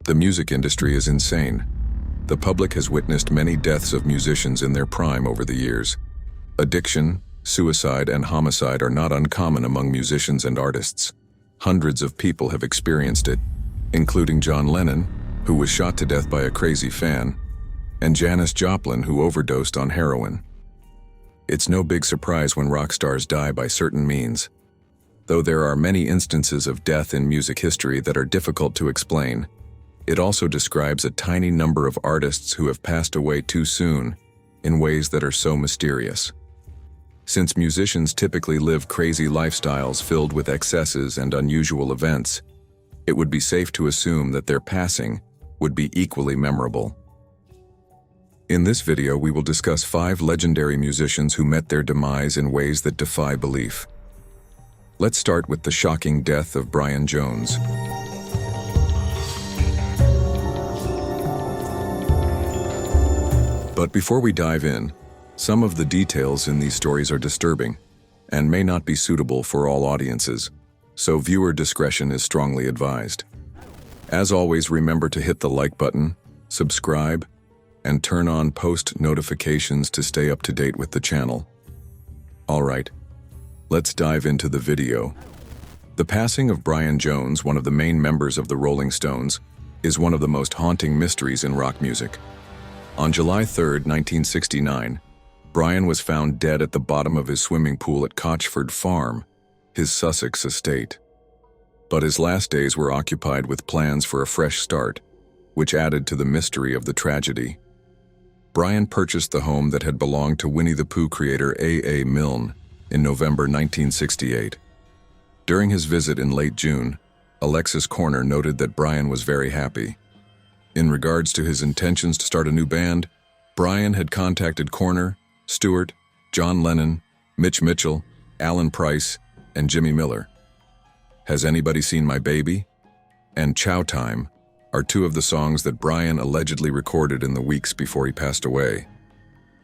The music industry is insane. The public has witnessed many deaths of musicians in their prime over the years. Addiction, suicide, and homicide are not uncommon among musicians and artists. Hundreds of people have experienced it, including John Lennon, who was shot to death by a crazy fan, and Janis Joplin, who overdosed on heroin. It's no big surprise when rock stars die by certain means, though there are many instances of death in music history that are difficult to explain. It also describes a tiny number of artists who have passed away too soon in ways that are so mysterious. Since musicians typically live crazy lifestyles filled with excesses and unusual events, it would be safe to assume that their passing would be equally memorable. In this video, we will discuss 5 legendary musicians who met their demise in ways that defy belief. Let's start with the shocking death of Brian Jones. But before we dive in, some of the details in these stories are disturbing and may not be suitable for all audiences, so viewer discretion is strongly advised. As always, remember to hit the like button, subscribe, and turn on post notifications to stay up to date with the channel. Alright, let's dive into the video. The passing of Brian Jones, one of the main members of the Rolling Stones, is one of the most haunting mysteries in rock music. On July 3, 1969, Brian was found dead at the bottom of his swimming pool at Cotchford Farm, his Sussex estate. But his last days were occupied with plans for a fresh start, which added to the mystery of the tragedy. Brian purchased the home that had belonged to Winnie the Pooh creator A.A. Milne in November 1968. During his visit in late June, Alexis Corner noted that Brian was very happy. In regards to his intentions to start a new band, Brian had contacted Corner, Stewart, John Lennon, Mitch Mitchell, Alan Price, and Jimmy Miller. Has Anybody Seen My Baby? And Chow Time are 2 of the songs that Brian allegedly recorded in the weeks before he passed away.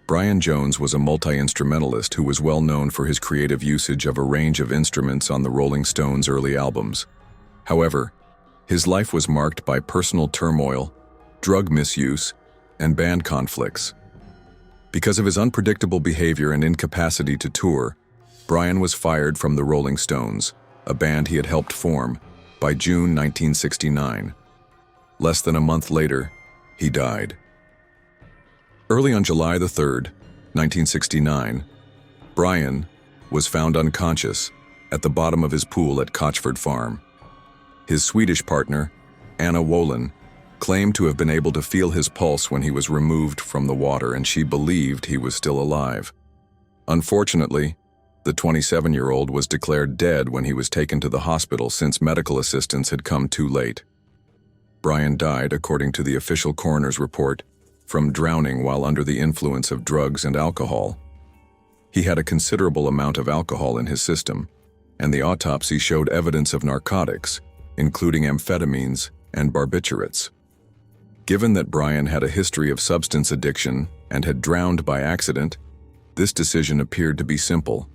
Brian Jones was a multi-instrumentalist who was well known for his creative usage of a range of instruments on the Rolling Stones' early albums. However, his life was marked by personal turmoil, drug misuse, and band conflicts. Because of his unpredictable behavior and incapacity to tour, Brian was fired from the Rolling Stones, a band he had helped form, by June 1969. Less than a month later, he died. Early on July 3, 1969, Brian was found unconscious at the bottom of his pool at Cotchford Farm. His Swedish partner, Anna Wolin, claimed to have been able to feel his pulse when he was removed from the water, and she believed he was still alive. Unfortunately, the 27-year-old was declared dead when he was taken to the hospital since medical assistance had come too late. Brian died, according to the official coroner's report, from drowning while under the influence of drugs and alcohol. He had a considerable amount of alcohol in his system, and the autopsy showed evidence of narcotics, including amphetamines and barbiturates. Given that Brian had a history of substance addiction and had drowned by accident, this decision appeared to be simple.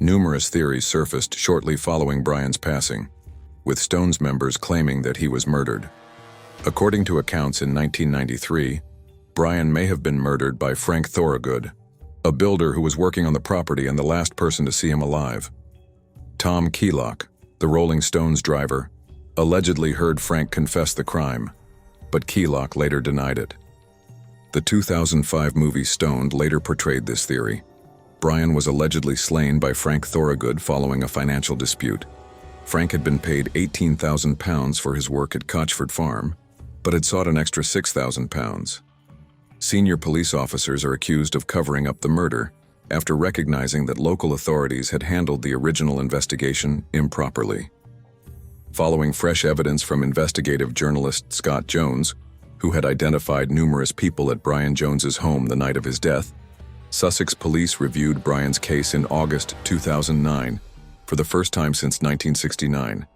Numerous theories surfaced shortly following Brian's passing, with Stones members claiming that he was murdered. According to accounts in 1993, Brian may have been murdered by Frank Thorogood, a builder who was working on the property and the last person to see him alive. Tom Keelock, the Rolling Stones driver, allegedly heard Frank confess the crime, but Keelock later denied it. The 2005 movie Stoned later portrayed this theory. Brian was allegedly slain by Frank Thorogood following a financial dispute. Frank had been paid £18,000 for his work at Cotchford Farm, but had sought an extra £6,000. Senior police officers are accused of covering up the murder after recognizing that local authorities had handled the original investigation improperly. Following fresh evidence from investigative journalist Scott Jones, who had identified numerous people at Brian Jones's home the night of his death, Sussex police reviewed Brian's case in August 2009 for the first time since 1969.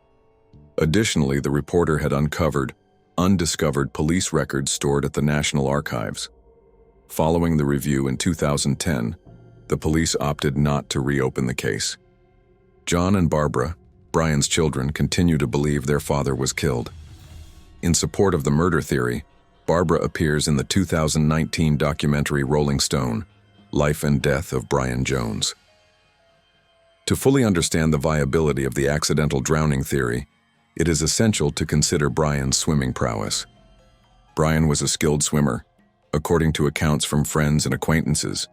Additionally, the reporter had uncovered undiscovered police records stored at the National Archives. Following the review in 2010, the police opted not to reopen the case. John and Barbara, Brian's children, continue to believe their father was killed. In support of the murder theory, Barbara appears in the 2019 documentary Rolling Stone, Life and Death of Brian Jones. To fully understand the viability of the accidental drowning theory, it is essential to consider Brian's swimming prowess. Brian was a skilled swimmer, according to accounts from friends and acquaintances.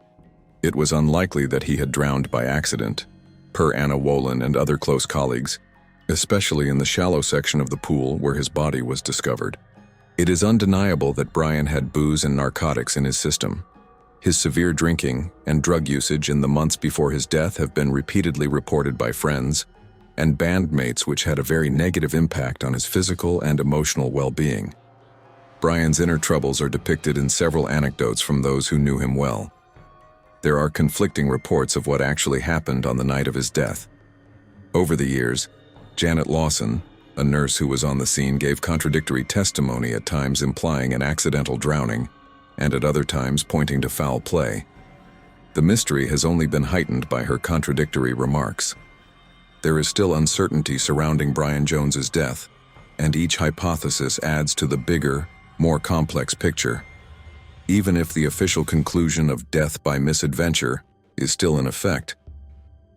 It was unlikely that he had drowned by accident, per Anna Wolin and other close colleagues, especially in the shallow section of the pool where his body was discovered. It is undeniable that Brian had booze and narcotics in his system. His severe drinking and drug usage in the months before his death have been repeatedly reported by friends and bandmates, which had a very negative impact on his physical and emotional well-being. Brian's inner troubles are depicted in several anecdotes from those who knew him well. There are conflicting reports of what actually happened on the night of his death. Over the years, Janet Lawson, a nurse who was on the scene, gave contradictory testimony, at times implying an accidental drowning, and at other times pointing to foul play. The mystery has only been heightened by her contradictory remarks. There is still uncertainty surrounding Brian Jones's death, and each hypothesis adds to the bigger, more complex picture. Even if the official conclusion of death by misadventure is still in effect,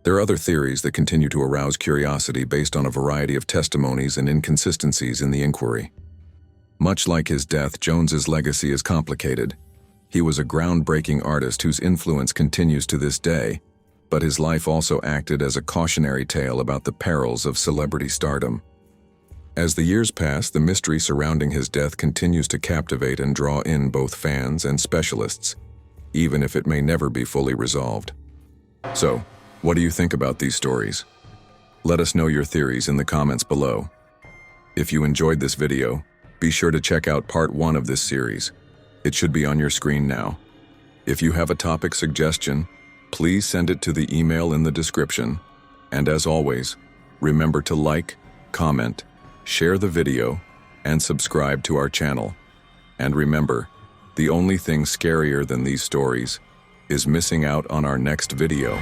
there are other theories that continue to arouse curiosity based on a variety of testimonies and inconsistencies in the inquiry. Much like his death, Jones's legacy is complicated. He was a groundbreaking artist whose influence continues to this day, but his life also acted as a cautionary tale about the perils of celebrity stardom. As the years pass, the mystery surrounding his death continues to captivate and draw in both fans and specialists, even if it may never be fully resolved. So, what do you think about these stories? Let us know your theories in the comments below. If you enjoyed this video, be sure to check out part 1 of this series. It should be on your screen now. If you have a topic suggestion, please send it to the email in the description. And as always, remember to like, comment, share the video, and subscribe to our channel. And remember, the only thing scarier than these stories is missing out on our next video.